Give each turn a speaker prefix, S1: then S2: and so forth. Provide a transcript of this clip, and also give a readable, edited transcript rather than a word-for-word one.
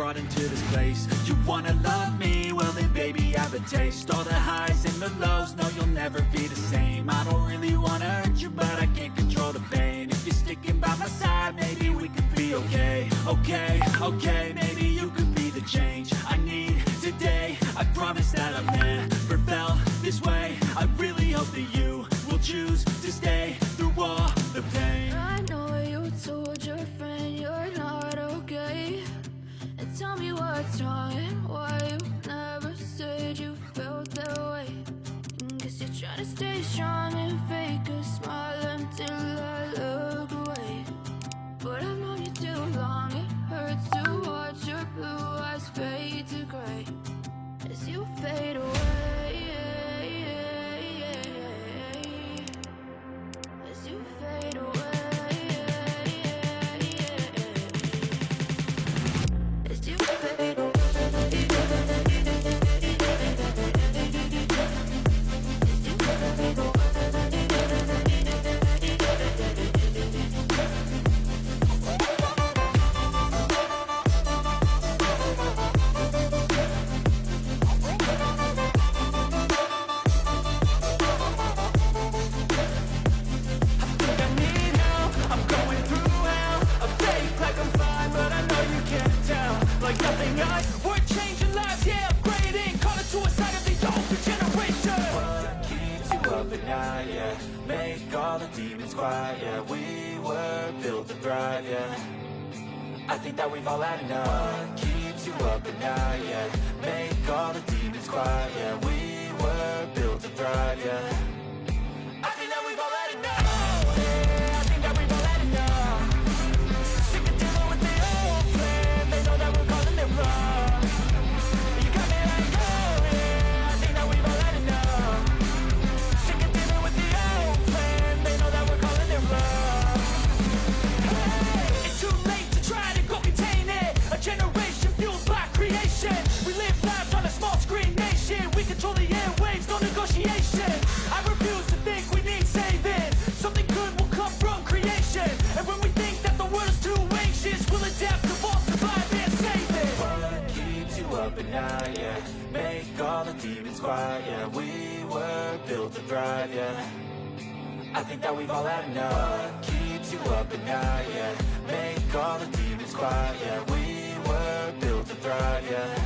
S1: brought into this place. You wanna love me? Well then baby I have a taste. All the highs and the lows, no you'll never be the same. I don't really wanna hurt you, but I can't control the pain. If you're sticking by my side, maybe we could be okay. Okay, maybe you could be the change I need today. I promise that I've never felt this way. I really hope that you will choose to stay through all the pain.
S2: I know you told your friend you're not okay, and tell me what's wrong and why you never said you felt that way. Guess you're trying to stay strong and fake a smile until I look away. But I've known you too long, it hurts to watch your blue eyes fade to gray as you fade away. As you fade away. As you fade away.
S1: Like nothing else, we're changing lives, yeah, upgrading. Call it suicide of the older generation. What keeps you up at night, yeah? Make all the demons quiet, yeah. We were built to thrive, yeah. I think that we've all had enough. What keeps you up at night, yeah? Make all the demons quiet, yeah. We were built to thrive, yeah. I think that we've all had enough. Yeah, I think that we've all had enough. Sick of dealing with the old plan. They know that we're calling it wrong. You got me like, oh yeah, I think that we've all had enough. Sick of dealing with the old plan. They know that we're calling it wrong. Hey, it's too late to try to go contain it. A generation fueled by creation. We live lives on a small screen nation. We control the airwaves, no negotiation. I refuse to think we need saving. Something good will come from creation. And when we think that the world is too anxious, we'll adapt, evolve, survive, and save it. What keeps you up at night, yeah? Make all the demons quiet, yeah. We were built to thrive, yeah. I think that we've all had enough. What keeps you up at night, yeah? Make all the demons quiet, yeah. We were built to thrive, yeah.